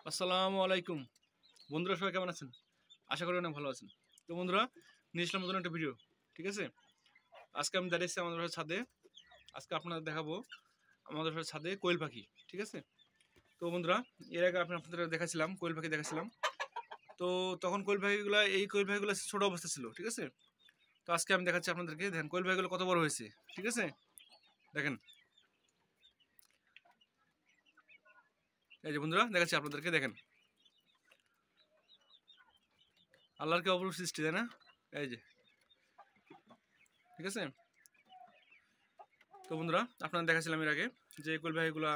আসসালামু আলাইকুম বন্ধুরা, সবাই কেমন আছেন? আশা করি অনেক ভালো আছেন। তো বন্ধুরা, নিয়ে আসলাম নতুন একটা ভিডিও। ঠিক আছে, আজকে আমি দাঁড়িয়েছি আমাদের বাসার ছাদে। আজকে আপনাদের দেখাবো আমাদের বাসার ছাদে কোয়েল পাখি। ঠিক আছে, তো বন্ধুরা, এর আগে আপনাদের দেখাছিলাম কোয়েল পাখি দেখাছিলাম। তো তখন কোয়েল পাখিগুলো ছোট অবস্থা ছিল। ঠিক আছে, তো আজকে আমি দেখাচ্ছি আপনাদেরকে। দেখেন কোয়েল পাখিগুলো কত বড় হয়েছে। ঠিক আছে, দেখেন, এই যে বন্ধুরা দেখাচ্ছি আপনাদেরকে। দেখেন, আল্লাহর কে অপরূপ সৃষ্টি, তাই না? এই যে, ঠিক আছে। তো বন্ধুরা, আপনারা দেখাছিলাম এর আগে যে কোয়েল পাখিগুলা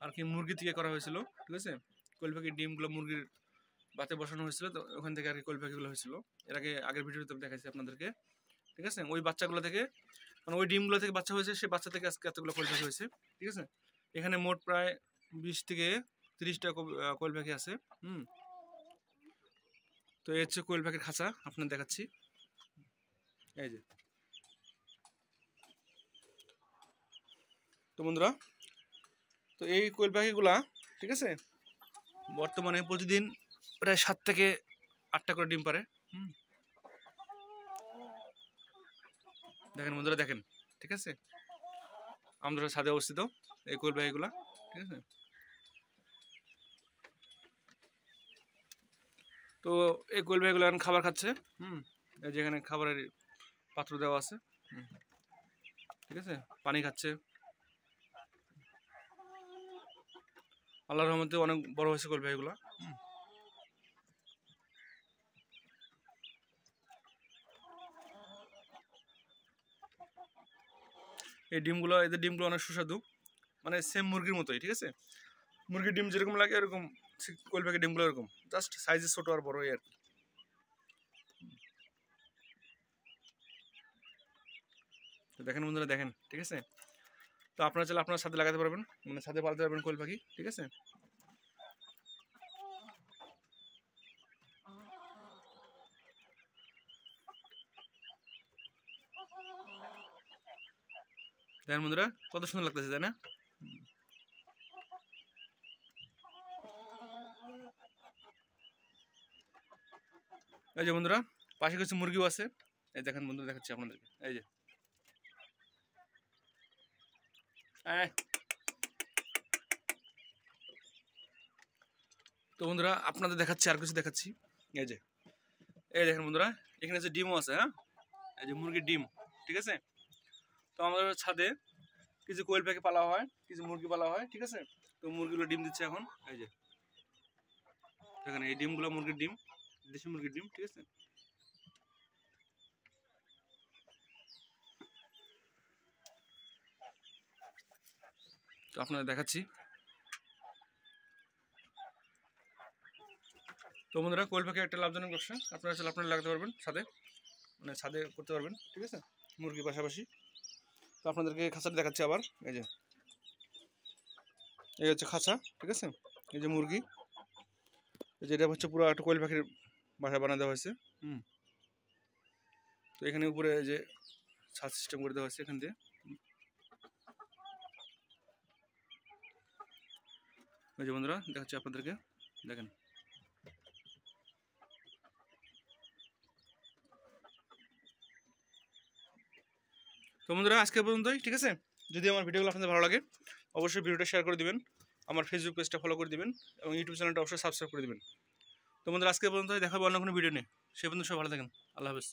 আর কি মুরগি থেকে করা হয়েছিল। ঠিক আছে, কোয়েল পাখির ডিমগুলো মুরগির বাতে বসানো হয়েছিল, তো ওখান থেকে আর কি কোয়েল পাখিগুলো হয়েছিল। এর আগের ভিডিওতে দেখাইছি আপনাদেরকে। ঠিক আছে, ওই বাচ্চাগুলো থেকে, মানে ওই ডিমগুলো থেকে বাচ্চা হয়েছে, সেই বাচ্চা থেকে আজকে এতগুলো কোয়েল পাখি হয়েছে। ঠিক আছে, এখানে মোট প্রায় 20 থেকে 30টা কোয়েল পাখি আছে। তো এই হচ্ছে কোয়েল পাখির খাঁচা, আপনার দেখাচ্ছি। এই যে, তো বন্ধুরা, তো এই কোয়েল পাখিগুলা, ঠিক আছে, বর্তমানে প্রতিদিন প্রায় 7 থেকে 8টা করে ডিম পারে। দেখেন বন্ধুরা, দেখেন, ঠিক আছে, আমাদের ছাদে অবস্থিত এই কোয়েল পাখিগুলা। ঠিক আছে, তো এই কোয়েল পাখিগুলো এখন খাবার খাচ্ছে। এই যেখানে খাবারের পাত্র দেওয়া আছে। ঠিক আছে, পানি খাচ্ছে। আল্লাহর রহমতে অনেক বড় হয়েছে কোয়েল পাখিগুলা। এদের ডিমগুলো অনেক সুস্বাদু, মানে সেম মুরগির মতোই। ঠিক আছে, মুরগির ডিম যেরকম লাগে এরকম কোয়েল পাখির ডিমগুলো এরকম, জাস্ট সাইজে ছোট আর বড় আর কি। দেখেন বন্ধুরা, দেখেন, ঠিক আছে। তো আপনারা চাইলে আপনার সাথে লাগাতে পারবেন, মানে সাথে পালতে পারবেন কোয়েল পাখি। ঠিক আছে, দেখেন বন্ধুরা, কত সুন্দর লাগতেছে, তাই না? এই যে বন্ধুরা, পাশে কিছু মুরগিও আছে। এই দেখেন বন্ধুরা, দেখাচ্ছি আপনাদেরকে। এই যে, তো বন্ধুরা, আপনাদের দেখাচ্ছি, আর কিছু দেখাচ্ছি। এই যে, এই দেখেন বন্ধুরা, এখানে যে ডিমও আছে। হ্যাঁ, এই যে মুরগির ডিম। ঠিক আছে, তো আমাদের ছাদে কিছু কোয়েল পাখি পালা হয়, কিছু মুরগি পালা হয়। ঠিক আছে, তো মুরগিগুলো ডিম দিচ্ছে এখন। এই যে দেখেন, এই ডিমগুলো মুরগির ডিম, দেশি মুরগির ডিম। ঠিক আছে, তো আপনাদের দেখাচ্ছি। তো বন্ধুরা, কোয়েল পাখি একটা লাভজনক ব্যবসা। আপনারা চাইলে আপনারা লাগাতে পারবেন ছাদে, মানে ছাদে করতে পারবেন। ঠিক আছে, মুরগির পাশাপাশি। তো আপনাদেরকে খাঁচাটা দেখাচ্ছি আবার। এই যে, এই হচ্ছে খাঁচা। ঠিক আছে, এই যে মুরগি, এই যে এটা হচ্ছে পুরো একটা কোয়েল পাখির বাসা বানিয়ে দেওয়া হয়েছে। তো এখানে উপরে এই যে ছাদ সিস্টেম করে দেওয়া হয়েছে এখান দিয়ে। এই যে বন্ধুরা, দেখাচ্ছি আপনাদেরকে, দেখেন। তো বন্ধুরা, আজকে পর্যন্তই। ঠিক আছে, যদি আমার ভিডিওগুলো আপনাদের ভালো লাগে, অবশ্যই ভিডিওটা শেয়ার করে দিবেন, আমার ফেসবুক পেজটা ফলো করে দিবেন, এবং ইউটিউব চ্যানেলটা অবশ্যই সাবস্ক্রাইব করে দিবেন। তো বন্ধুরা, আজকে পর্যন্তই, দেখা হবে অন্য কোনো ভিডিও নিয়ে। সে পর্যন্ত সব ভালো থাকেন। আল্লাহ হাফেজ।